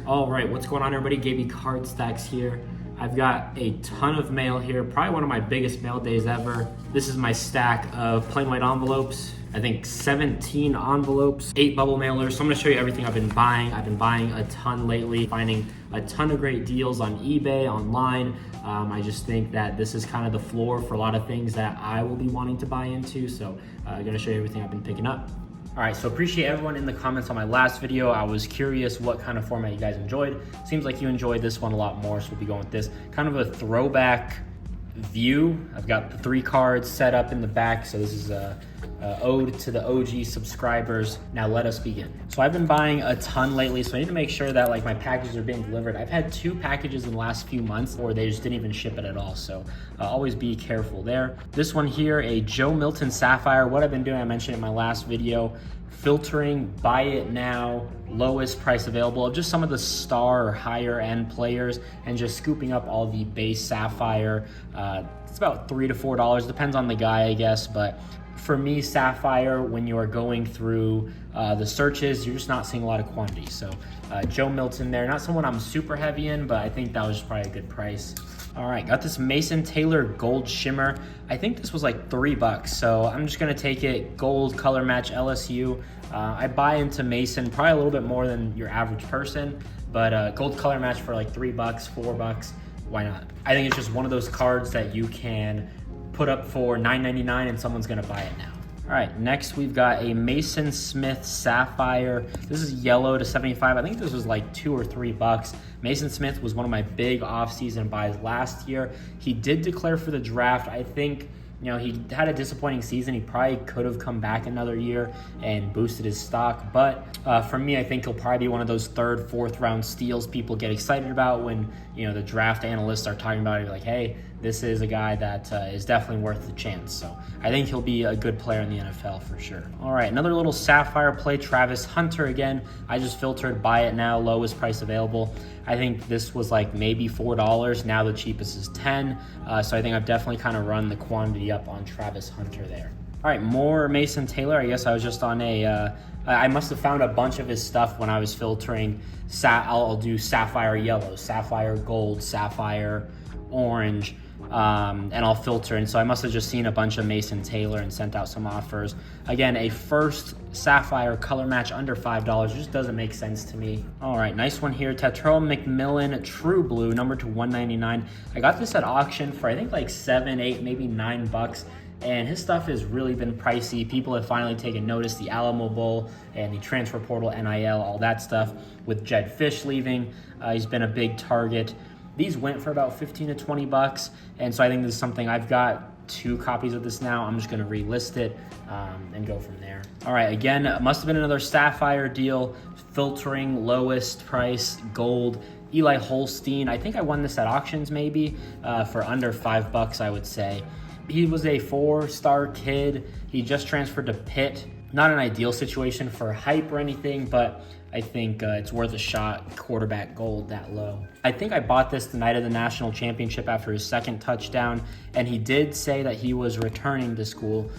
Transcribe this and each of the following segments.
All right, what's going on, everybody? Gaby Card Stacks here. I've got a ton of mail here, probably one of my biggest mail days ever. This is my stack of plain white envelopes. I think 17 envelopes, 8 bubble mailers. So I'm gonna show you everything I've been buying. I've been buying a ton lately, finding a ton of great deals on eBay, online. I just think that this is kind of the floor for a lot of things that I will be wanting to buy into. So I'm gonna show you everything I've been picking up. All right, so appreciate everyone in the comments on my last video. I was curious what kind of format you guys enjoyed. Seems like you enjoyed this one a lot more, so we'll be going with this. Kind of a throwback view. I've got the 3 cards set up in the back, so this is a ode to the OG subscribers. Now let us begin. So I've been buying a ton lately, so I need to make sure that like my packages are being delivered. I've had 2 packages in the last few months or they just didn't even ship it at all, so always be careful there. This one here, a Joe Milton Sapphire. What I've been doing, I mentioned in my last video, filtering buy it now, lowest price available of just some of the star or higher end players, and just scooping up all the base Sapphire. It's about $3 to $4, depends on the guy, I guess, but for me, Sapphire, when you are going through the searches, you're just not seeing a lot of quantity. So Joe Milton there, not someone I'm super heavy in, but I think that was just probably a good price. All right, got this Mason Taylor Gold Shimmer. I think this was like $3, so I'm just gonna take it. Gold color match LSU. I buy into Mason probably a little bit more than your average person, but gold color match for like $3, $4, why not? I think it's just one of those cards that you can put up for $9.99 and someone's gonna buy it now. All right, next we've got a Mason Smith Sapphire. This is yellow to 75. I think this was like $2 or $3. Mason Smith was one of my big off-season buys last year. He did declare for the draft. I think, you know, he had a disappointing season. He probably could have come back another year and boosted his stock. But for me, I think he'll probably be one of those 3rd, 4th round steals people get excited about when, you know, the draft analysts are talking about it. Like, hey, this is a guy that is definitely worth the chance. So I think he'll be a good player in the NFL for sure. All right, another little Sapphire play, Travis Hunter again. I just filtered buy it now, lowest price available. I think this was like maybe $4. Now the cheapest is 10. So I think I've definitely kind of run the quantity up on Travis Hunter there. All right, more Mason Taylor. I guess I was just on I must have found a bunch of his stuff when I was filtering. I'll do Sapphire Yellow, Sapphire Gold, Sapphire Orange, and I'll filter. And so I must have just seen a bunch of Mason Taylor and sent out some offers. Again, a first Sapphire color match under $5 just doesn't make sense to me. All right, nice one here. Tetrell McMillan True Blue, number to 199. I got this at auction for I think like $7, $8, maybe $9. And his stuff has really been pricey. People have finally taken notice, the Alamo Bowl and the transfer portal, NIL, all that stuff. With Jed Fish leaving, he's been a big target. These went for about $15 to $20, and so I think this is something. I've got 2 copies of this now. I'm just gonna relist it and go from there. All right, again, must have been another Sapphire deal, filtering lowest price, gold. Eli Holstein, I think I won this at auctions maybe for under $5, I would say. He was a 4-star kid. He just transferred to Pitt. Not an ideal situation for hype or anything, but I think it's worth a shot. Quarterback gold that low. I think I bought this the night of the national championship after his 2nd touchdown, and he did say that he was returning to school.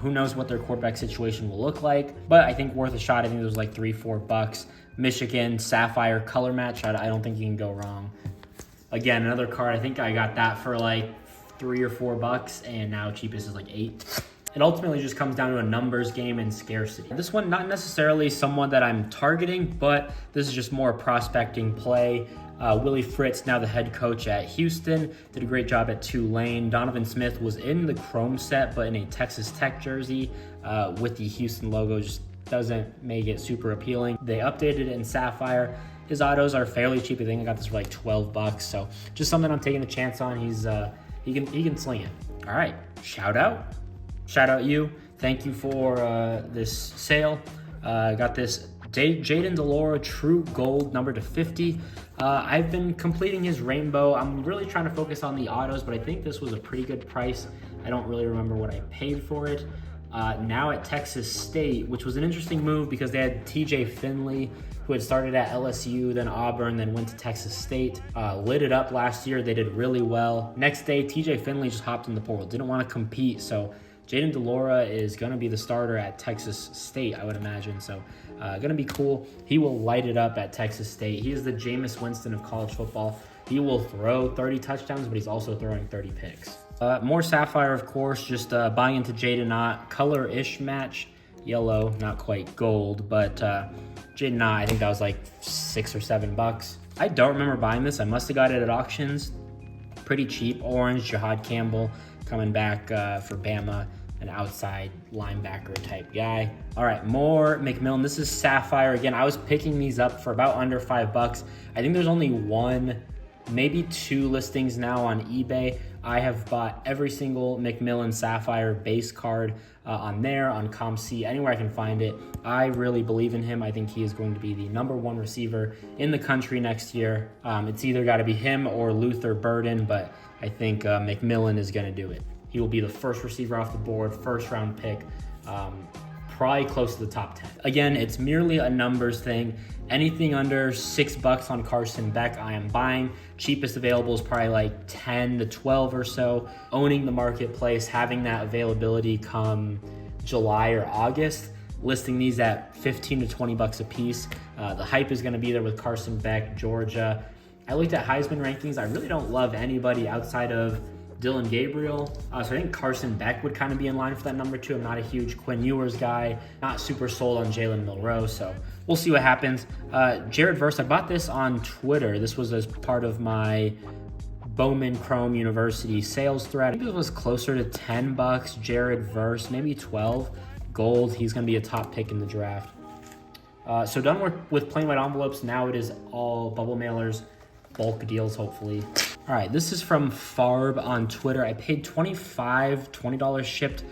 Who knows what their quarterback situation will look like, but I think worth a shot. I think it was like $3, $4. Michigan Sapphire color match. I don't think you can go wrong. Again, another card. I think I got that for like $3 or $4, and now cheapest is like $8. It ultimately just comes down to a numbers game and scarcity. This one, not necessarily someone that I'm targeting, but this is just more a prospecting play. Willie Fritz, now the head coach at Houston, did a great job at Tulane. Donovan Smith was in the Chrome set, but in a Texas Tech jersey with the Houston logo. Just doesn't make it super appealing. They updated it in Sapphire. His autos are fairly cheap. I think I got this for like $12, so just something I'm taking a chance on. He can sling it. All right, shout out you. Thank you for this sale. Got this Jaden Delora True Gold, number to 50. I've been completing his rainbow. I'm really trying to focus on the autos, but I think this was a pretty good price. I don't really remember what I paid for it. Now at Texas State, which was an interesting move because they had TJ Finley, who had started at LSU, then Auburn, then went to Texas State. Lit it up last year. They did really well. Next day, TJ Finley just hopped in the portal. Didn't want to compete, so Jaden Delora is going to be the starter at Texas State, I would imagine. So going to be cool. He will light it up at Texas State. He is the Jameis Winston of college football. He will throw 30 touchdowns, but he's also throwing 30 picks. More Sapphire, of course, just buying into Jaden Knott. Color-ish match. Yellow, not quite gold, but Jaden Knott, I think that was like $6 or $7. I don't remember buying this. I must have got it at auctions. Pretty cheap. Orange, Jahad Campbell coming back for Bama, an outside linebacker type guy. All right, more McMillan. This is Sapphire. Again, I was picking these up for about under $5. I think there's only one, maybe two listings now on eBay. I have bought every single McMillan Sapphire base card on there, on ComC, anywhere I can find it. I really believe in him. I think he is going to be the #1 receiver in the country next year. It's either got to be him or Luther Burden, but I think McMillan is going to do it. He will be the first receiver off the board, first round pick, probably close to the top 10. Again, it's merely a numbers thing. Anything under $6 on Carson Beck, I am buying. Cheapest available is probably like 10 to 12 or so. Owning the marketplace, having that availability come July or August, listing these at 15 to 20 bucks a piece. The hype is going to be there with Carson Beck, Georgia. I looked at Heisman rankings. I really don't love anybody outside of Dylan Gabriel. So I think Carson Beck would kind of be in line for that #2. I'm not a huge Quinn Ewers guy, not super sold on Jalen Milroe, so we'll see what happens. Jared Verse, I bought this on Twitter. This was as part of my Bowman Chrome University sales thread. I think it was closer to $10. Jared Verse, maybe 12. Gold, he's going to be a top pick in the draft. So done with plain white envelopes. Now it is all bubble mailers, bulk deals, hopefully. All right, this is from Farb on Twitter. I paid $20 shipped.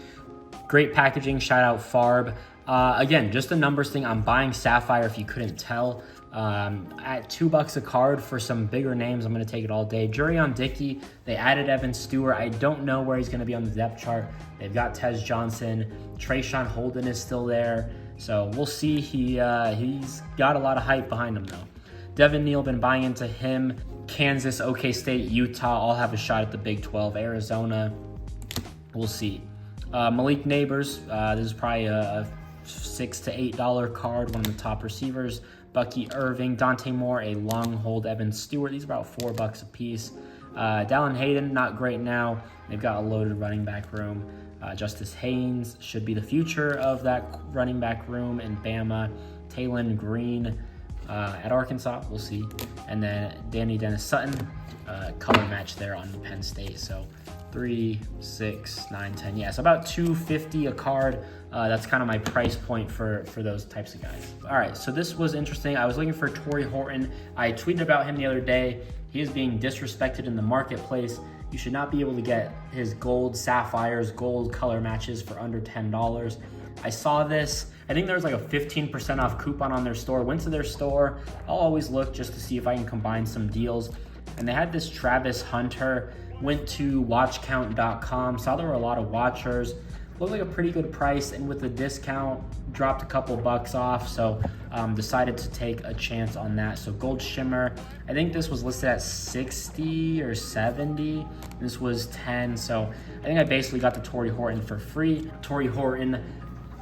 Great packaging, shout out Farb. Again, just a numbers thing. I'm buying Sapphire if you couldn't tell. At $2 a card for some bigger names, I'm gonna take it all day. Jurion Dickey, they added Evan Stewart. I don't know where he's gonna be on the depth chart. They've got Tez Johnson. Trayshawn Holden is still there. So we'll see. He's got a lot of hype behind him though. Devin Neal, been buying into him. Kansas, OK State, Utah, all have a shot at the Big 12. Arizona, we'll see. Malik Neighbors, this is probably a $6 to $8 card, one of the top receivers. Bucky Irving, Dante Moore, a long hold. Evan Stewart, these are about $4 a piece. Dallin Hayden, not great now. They've got a loaded running back room. Justice Haynes should be the future of that running back room in Bama. Taylon Green, at Arkansas, we'll see. And then Danny Dennis Sutton, color match there on Penn State. So 3, 6, 9, 10. Yeah, so about $250 a card. That's kind of my price point for those types of guys. All right, so this was interesting. I was looking for Torrey Horton. I tweeted about him the other day. He is being disrespected in the marketplace. You should not be able to get his gold sapphires, gold color matches for under $10. I saw this. I think there was like a 15% off coupon on their store. Went to their store. I'll always look just to see if I can combine some deals. And they had this Travis Hunter. Went to watchcount.com. Saw there were a lot of watchers. Looked like a pretty good price, and with the discount, dropped a couple bucks off. So decided to take a chance on that. So Gold Shimmer, I think this was listed at 60 or 70. This was 10. So I think I basically got the Torrey Horton for free. Torrey Horton,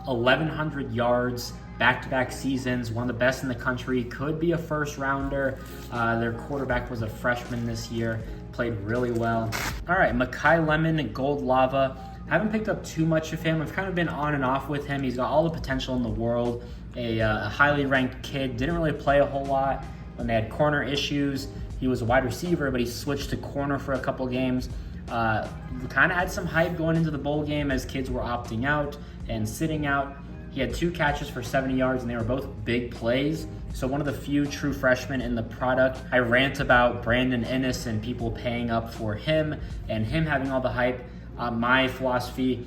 1,100 yards, back-to-back seasons, one of the best in the country, could be a first rounder. Their quarterback was a freshman this year, played really well. All right, Makai Lemon, Gold Lava. Haven't picked up too much of him. I've kind of been on and off with him. He's got all the potential in the world. A highly ranked kid, didn't really play a whole lot when they had corner issues. He was a wide receiver, but he switched to corner for a couple games. Kind of had some hype going into the bowl game as kids were opting out and sitting out. He had 2 catches for 70 yards, and they were both big plays. So one of the few true freshmen in the product. I rant about Brandon Inniss and people paying up for him and him having all the hype. My philosophy,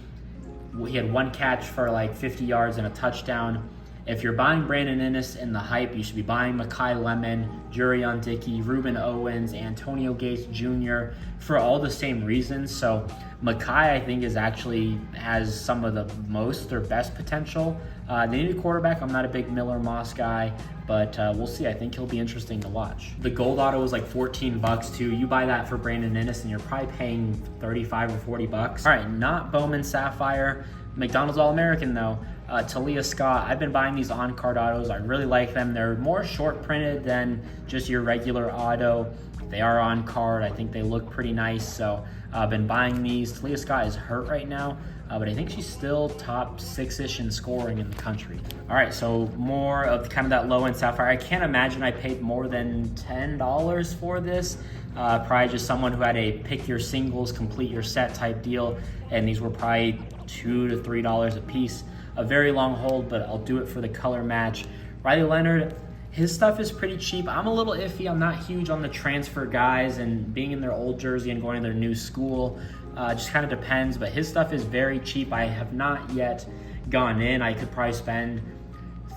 he had 1 catch for like 50 yards and a touchdown. If you're buying Brandon Inniss in the hype, you should be buying Makai Lemon, Jurion Dickey, Ruben Owens, Antonio Gates Jr. for all the same reasons. So Makai, I think, has some of the most or best potential. They need a quarterback. I'm not a big Miller Moss guy, but we'll see. I think he'll be interesting to watch. The gold auto was like 14 bucks too. You buy that for Brandon Innes and you're probably paying 35 or 40 bucks. All right, not Bowman Sapphire. McDonald's All-American though. Talia Scott. I've been buying these on-card autos. I really like them. They're more short printed than just your regular auto. They are on card. I think they look pretty nice. So I've been buying these. Talia Scott is hurt right now, but I think she's still top 6-ish in scoring in the country. All right, so more of kind of that low-end Sapphire. I can't imagine I paid more than $10 for this. Probably just someone who had a pick your singles, complete your set type deal, and these were probably $2 to $3 a piece. A very long hold, but I'll do it for the color match. Riley Leonard, his stuff is pretty cheap. I'm a little iffy. I'm not huge on the transfer guys and being in their old jersey and going to their new school. Just kind of depends, but his stuff is very cheap. I have not yet gone in. I could probably spend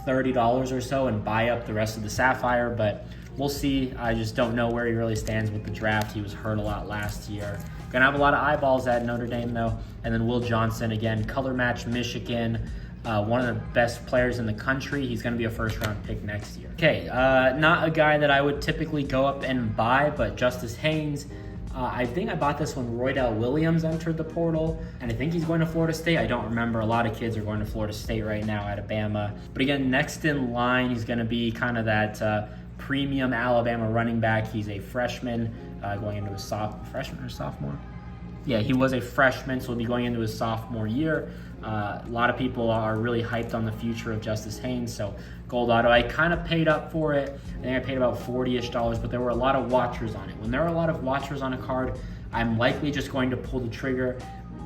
$30 or so and buy up the rest of the Sapphire, but we'll see. I just don't know where he really stands with the draft. He was hurt a lot last year. Gonna have a lot of eyeballs at Notre Dame though. And then Will Johnson, again, color match Michigan. One of the best players in the country. He's going to be a first-round pick next year. Okay, not a guy that I would typically go up and buy, but Justice Haynes. I think I bought this when Roydell Williams entered the portal, and I think he's going to Florida State. I don't remember. A lot of kids are going to Florida State right now at Alabama. But again, next in line, he's going to be kind of that premium Alabama running back. He's a freshman going into his freshman or sophomore? Yeah, he was a freshman, so he'll be going into his sophomore year. A lot of people are really hyped on the future of Justice Haynes, so gold auto. I kind of paid up for it. I think I paid about $40-ish, but there were a lot of watchers on it. When there are a lot of watchers on a card, I'm likely just going to pull the trigger.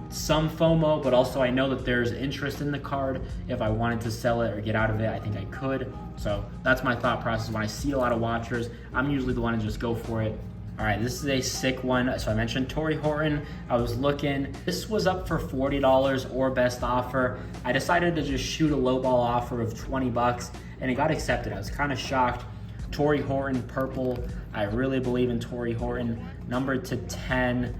Some FOMO, but also I know that there's interest in the card. If I wanted to sell it or get out of it, I think I could. So that's my thought process. When I see a lot of watchers, I'm usually the one to just go for it. All right, this is a sick one. So I mentioned Torrey Horton. I was looking. This was up for $40 or best offer. I decided to just shoot a lowball offer of 20 bucks, and it got accepted. I was kind of shocked. Torrey Horton, purple. I really believe in Torrey Horton. Numbered to 10.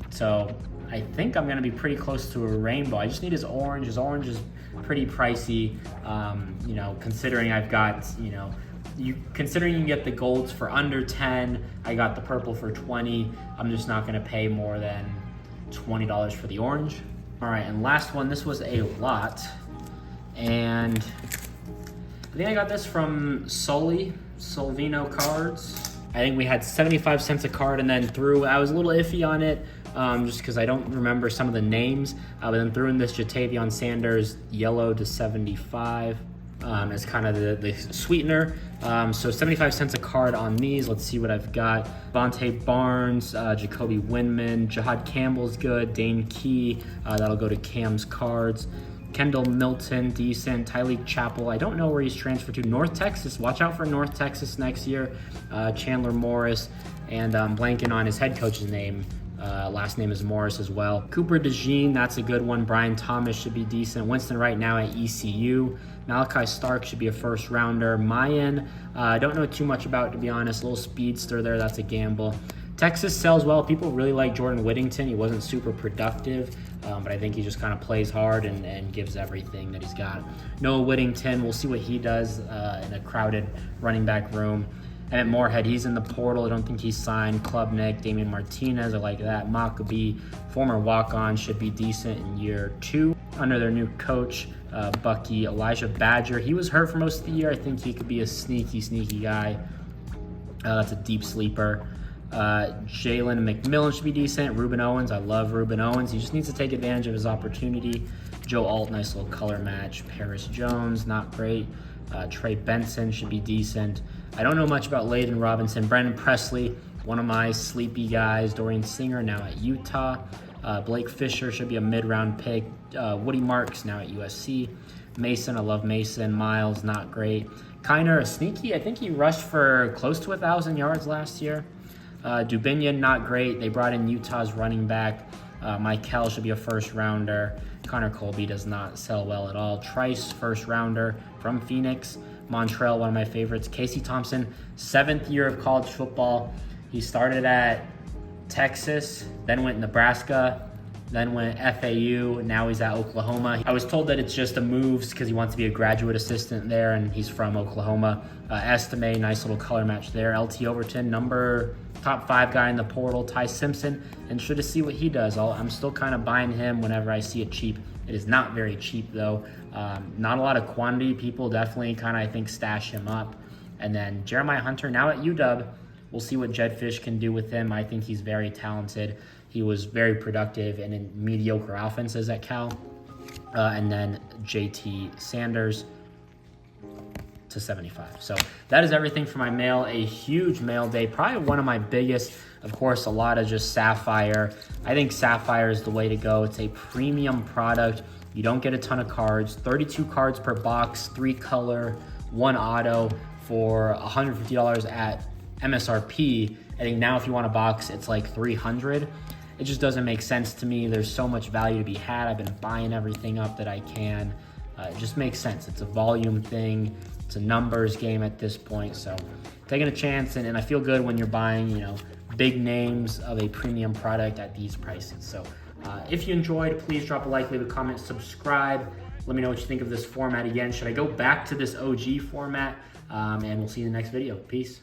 So I think I'm gonna be pretty close to a rainbow. I just need his orange. His orange is pretty pricey, considering I've got, considering you can get the golds for under 10, I got the purple for 20. I'm just not gonna pay more than $20 for the orange. All right, and last one, this was a lot. And I think I got this from Solvino Cards. I think we had 75 cents a card, and then I was a little iffy on it, just because I don't remember some of the names, but then threw in this Jatavion Sanders yellow to 75. As kind of the sweetener. So 75 cents a card on these. Let's see what I've got. Vontae Barnes, Jacoby Windman, Jahad Campbell's good, Dane Key, that'll go to Cam's cards. Kendall Milton, decent. Tyleek Chappell, I don't know where he's transferred to. North Texas, watch out for North Texas next year. Chandler Morris, and blanking on his head coach's name. Last name is Morris as well. Cooper DeJean, that's a good one. Brian Thomas should be decent. Winston right now at ECU. Malachi Stark should be a first rounder. Mayan, I don't know too much about, to be honest. A little speedster there, that's a gamble. Texas sells well. People really like Jordan Whittington. He wasn't super productive, but I think he just kind of plays hard and gives everything that he's got. Noah Whittington, we'll see what he does in a crowded running back room. And at Moorhead, he's in the portal. I don't think he's signed. Klubnik, Damian Martinez, I like that. Maccabee, former walk-on, should be decent in year 2 under their new coach, Bucky. Elijah Badger, he was hurt for most of the year. I think he could be a sneaky guy. That's a deep sleeper. Jalen McMillan should be decent. Reuben Owens, I love Reuben Owens. He just needs to take advantage of his opportunity. Joe Alt, nice little color match. Paris Jones, not great. Trey Benson should be decent. I don't know much about Layden Robinson. Brandon Presley, one of my sleepy guys. Dorian Singer, now at Utah. Blake Fisher should be a mid-round pick. Woody Marks, now at USC. Mason, I love Mason. Miles, not great. Kiner, a sneaky. I think he rushed for close to 1,000 yards last year. Dubinion, not great. They brought in Utah's running back. Michael should be a first rounder. Connor Colby does not sell well at all. Trice, first rounder from Phoenix. Montrell, one of my favorites. Casey Thompson, 7th year of college football. He started at Texas, then went Nebraska, then went FAU, now he's at Oklahoma. I was told that it's just a moves because he wants to be a graduate assistant there and he's from Oklahoma. Estime, nice little color match there. LT Overton, top 5 guy in the portal. Ty Simpson, interested to see what he does. I'm still kind of buying him whenever I see it cheap. It is not very cheap though. Not a lot of quantity. People definitely kind of, I think, stash him up. And then Jeremiah Hunter, now at UW. We'll see what Jedfish can do with him. I think he's very talented. He was very productive and in mediocre offenses at Cal. And then JT Sanders to 75. So that is everything for my mail. A huge mail day, probably one of my biggest. Of course, a lot of just Sapphire. I think Sapphire is the way to go. It's a premium product. You don't get a ton of cards. 32 cards per box, 3 color, 1 auto for $150 at MSRP. I think now if you want a box, it's like $300. It just doesn't make sense to me. There's so much value to be had. I've been buying everything up that I can. It just makes sense. It's a volume thing. It's a numbers game at this point. So taking a chance, and I feel good when you're buying, big names of a premium product at these prices. So if you enjoyed, please drop a like, leave a comment, subscribe. Let me know what you think of this format again. Should I go back to this OG format? And we'll see you in the next video. Peace.